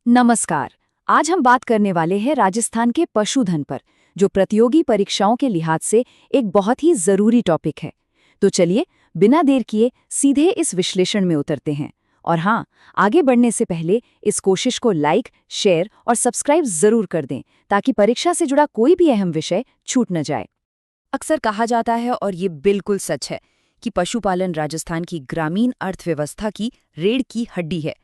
नमस्कार। आज हम बात करने वाले हैं राजस्थान के पशुधन पर, जो प्रतियोगी परीक्षाओं के लिहाज से एक बहुत ही जरूरी टॉपिक है। तो चलिए, बिना देर किए सीधे इस विश्लेषण में उतरते हैं। और हाँ, आगे बढ़ने से पहले इस कोशिश को लाइक, शेयर और सब्सक्राइब जरूर कर दें, ताकि परीक्षा से जुड़ा कोई भी अहम विषय छूट न जाए। अक्सर कहा जाता है, और ये बिल्कुल सच है, कि पशुपालन राजस्थान की ग्रामीण अर्थव्यवस्था की रीढ़ की हड्डी है।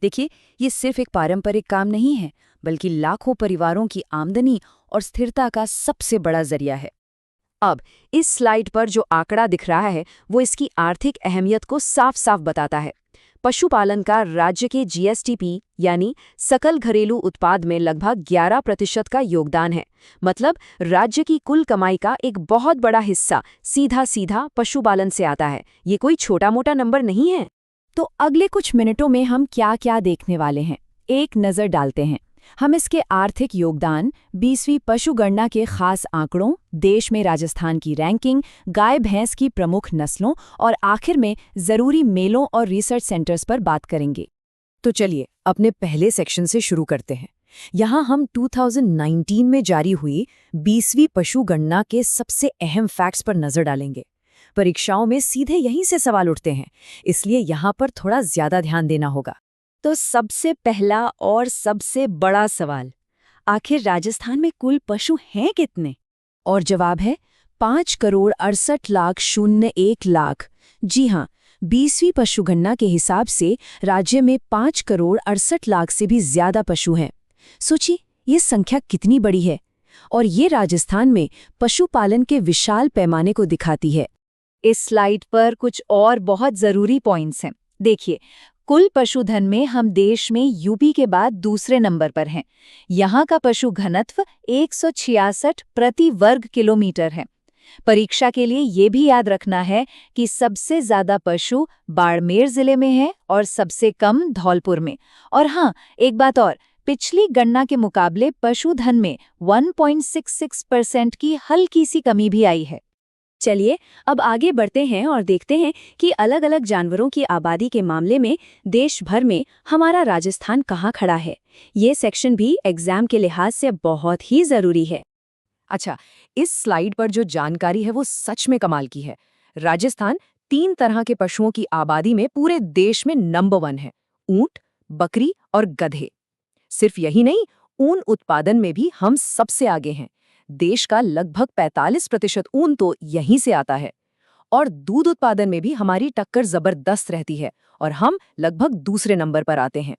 देखिए, ये सिर्फ एक पारंपरिक काम नहीं है, बल्कि लाखों परिवारों की आमदनी और स्थिरता का सबसे बड़ा जरिया है। अब इस स्लाइड पर जो आंकड़ा दिख रहा है, वो इसकी आर्थिक अहमियत को साफ साफ बताता है। पशुपालन का राज्य के जीएसडीपी यानी सकल घरेलू उत्पाद में लगभग 11% का योगदान है। मतलब राज्य की कुल कमाई का एक बहुत बड़ा हिस्सा सीधा सीधा पशुपालन से आता है। ये कोई छोटा मोटा नंबर नहीं है। तो अगले कुछ मिनटों में हम क्या क्या देखने वाले हैं, एक नज़र डालते हैं। हम इसके आर्थिक योगदान, 20वीं पशुगणना के खास आंकड़ों, देश में राजस्थान की रैंकिंग, गाय भैंस की प्रमुख नस्लों और आखिर में ज़रूरी मेलों और रिसर्च सेंटर्स पर बात करेंगे। तो चलिए, अपने पहले सेक्शन से शुरू करते हैं। यहाँ हम 2019 में जारी हुई 20वीं पशुगणना के सबसे अहम फैक्ट्स पर नज़र डालेंगे। परीक्षाओं में सीधे यहीं से सवाल उठते हैं, इसलिए यहाँ पर थोड़ा ज्यादा ध्यान देना होगा। तो सबसे पहला और सबसे बड़ा सवाल, आखिर राजस्थान में कुल पशु हैं कितने? और जवाब है 5,68,01,00,000। जी हाँ, 20वीं पशुगणना के हिसाब से राज्य में 5,68,00,000 से भी ज्यादा पशु हैं। सोचिए, ये संख्या कितनी बड़ी है, और ये राजस्थान में पशुपालन के विशाल पैमाने को दिखाती है। इस स्लाइड पर कुछ और बहुत जरूरी पॉइंट्स हैं। देखिए, कुल पशुधन में हम देश में यूपी के बाद दूसरे नंबर पर हैं। यहाँ का पशु घनत्व 166 प्रति वर्ग किलोमीटर है। परीक्षा के लिए ये भी याद रखना है कि सबसे ज्यादा पशु बाड़मेर जिले में है और सबसे कम धौलपुर में। और हाँ, एक बात और, पिछली गणना के मुकाबले पशुधन में 1.66% की हल्की सी कमी भी आई है। चलिए, अब आगे बढ़ते हैं और देखते हैं कि अलग अलग जानवरों की आबादी के मामले में देश भर में हमारा राजस्थान कहाँ खड़ा है। ये सेक्शन भी एग्जाम के लिहाज से बहुत ही जरूरी है। अच्छा, इस स्लाइड पर जो जानकारी है वो सच में कमाल की है। राजस्थान 3 तरह के पशुओं की आबादी में पूरे देश में नंबर 1 है: ऊंट, बकरी और गधे। सिर्फ यही नहीं, ऊन उत्पादन में भी हम सबसे आगे हैं। देश का लगभग 45% ऊन तो यहीं से आता है। और दूध उत्पादन में भी हमारी टक्कर जबरदस्त रहती है, और हम लगभग दूसरे नंबर पर आते हैं।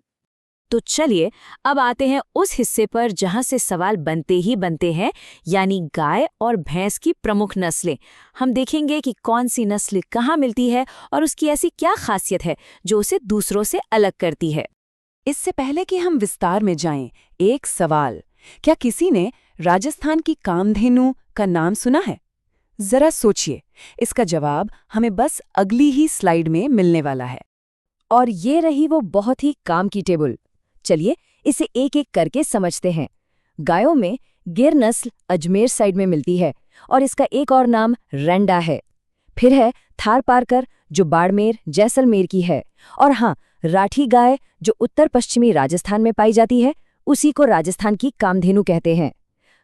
तो चलिए, अब आते हैं उस हिस्से पर जहां से सवाल बनते ही बनते हैं, यानी गाय और भैंस की प्रमुख नस्लें। हम देखेंगे कि कौन सी नस्ल कहाँ मिलती है और उसकी ऐसी क्या खासियत है जो उसे दूसरों से अलग करती है। इससे पहले कि हम विस्तार में जाएं, एक सवाल, क्या किसी ने राजस्थान की कामधेनु का नाम सुना है? जरा सोचिए, इसका जवाब हमें बस अगली ही स्लाइड में मिलने वाला है। और ये रही वो बहुत ही काम की टेबल। चलिए, इसे एक एक करके समझते हैं। गायों में गिर नस्ल अजमेर साइड में मिलती है, और इसका एक और नाम रंडा है। फिर है थारपारकर, जो बाड़मेर जैसलमेर की है। और हाँ, राठी गाय, जो उत्तर पश्चिमी राजस्थान में पाई जाती है, उसी को राजस्थान की कामधेनु कहते हैं।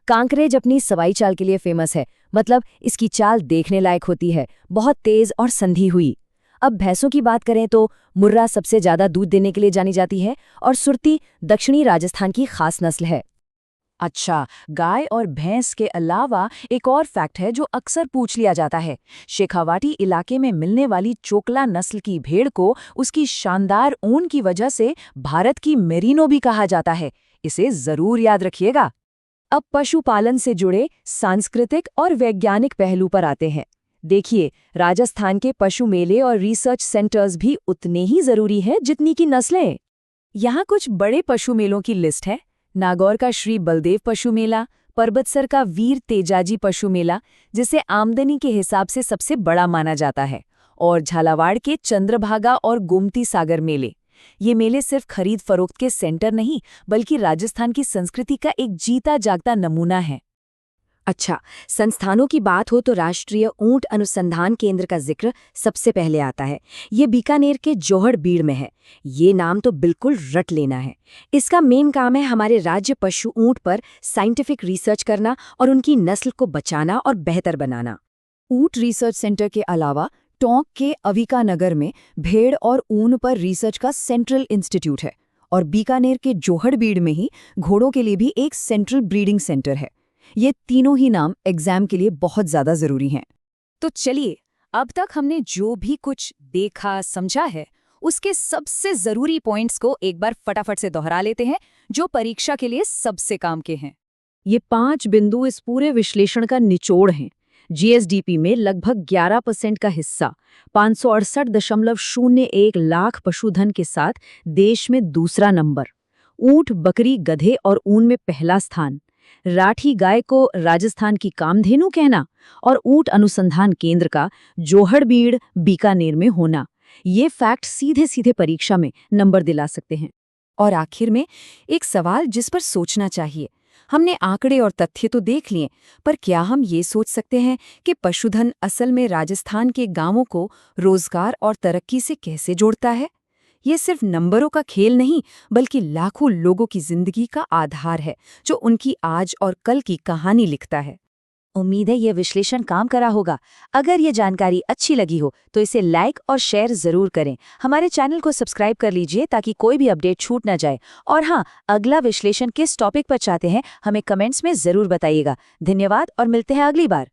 कांकरेज अपनी सवाई चाल के लिए फेमस है, मतलब इसकी चाल देखने लायक होती है, बहुत तेज और संधी हुई। अब भैंसों की बात करें तो मुर्रा सबसे ज्यादा दूध देने के लिए जानी जाती है, और सुरती दक्षिणी राजस्थान की खास नस्ल है। अच्छा, गाय और भैंस के अलावा एक और फैक्ट है जो अक्सर पूछ लिया जाता है। शेखावाटी इलाके में मिलने वाली चोकला नस्ल की भेड़ को उसकी शानदार ऊन की वजह से भारत की मेरिनो भी कहा जाता है। इसे जरूर याद रखिएगा। अब पशुपालन से जुड़े सांस्कृतिक और वैज्ञानिक पहलू पर आते हैं। देखिए, राजस्थान के पशु मेले और रिसर्च सेंटर्स भी उतने ही जरूरी हैं जितनी की नस्लें। यहाँ कुछ बड़े पशु मेलों की लिस्ट है। नागौर का श्री बलदेव पशु मेला, परबतसर का वीर तेजाजी पशु मेला, जिसे आमदनी के हिसाब से सबसे बड़ा माना जाता है, और झालावाड़ के चंद्रभागा और गोमती सागर मेले। ये मेले सिर्फ खरीद फरोख्त के सेंटर नहीं, बल्कि राजस्थान की संस्कृति का एक जीता जागता नमूना है। अच्छा, संस्थानों की बात हो तो राष्ट्रीय ऊंट अनुसंधान केंद्र का जिक्र सबसे पहले आता है। ये बीकानेर के जोहड़बीड़ में है। ये नाम तो बिल्कुल रट लेना है। इसका मेन काम है हमारे राज्य पशु ऊंट पर साइंटिफिक रिसर्च करना और उनकी नस्ल को बचाना और बेहतर बनाना। ऊंट रिसर्च सेंटर के अलावा टोंक के अविका नगर में भेड़ और ऊन पर रिसर्च का सेंट्रल इंस्टीट्यूट है और बीकानेर के जोहड़बीड़ में ही घोड़ों के लिए भी एक सेंट्रल ब्रीडिंग सेंटर है। ये तीनों ही नाम एग्जाम के लिए बहुत ज्यादा जरूरी हैं। तो चलिए, अब तक हमने जो भी कुछ देखा समझा है उसके सबसे जरूरी पॉइंट्स को एक बार फटाफट से दोहरा लेते हैं, जो परीक्षा के लिए सबसे काम के हैं। ये 5 बिंदु इस पूरे विश्लेषण का निचोड़ हैं। जीएसडीपी में लगभग 11% का हिस्सा 568.01 लाख पशुधन के साथ देश में दूसरा नंबर, ऊंट, बकरी, गधे और ऊन में पहला स्थान, राठी गाय को राजस्थान की कामधेनु कहना और ऊंट अनुसंधान केंद्र का जोहड़बीड़ बीकानेर में होना, ये फैक्ट सीधे सीधे परीक्षा में नंबर दिला सकते हैं। और आखिर में एक सवाल जिस पर सोचना चाहिए। हमने आंकड़े और तथ्य तो देख लिए, पर क्या हम ये सोच सकते हैं कि पशुधन असल में राजस्थान के गांवों को रोजगार और तरक्की से कैसे जोड़ता है? ये सिर्फ नंबरों का खेल नहीं, बल्कि लाखों लोगों की जिंदगी का आधार है, जो उनकी आज और कल की कहानी लिखता है। उम्मीद है ये विश्लेषण काम करा होगा। अगर ये जानकारी अच्छी लगी हो तो इसे लाइक और शेयर जरूर करें। हमारे चैनल को सब्सक्राइब कर लीजिए ताकि कोई भी अपडेट छूट ना जाए। और हाँ, अगला विश्लेषण किस टॉपिक पर चाहते हैं हमें कमेंट्स में जरूर बताइएगा। धन्यवाद और मिलते हैं अगली बार।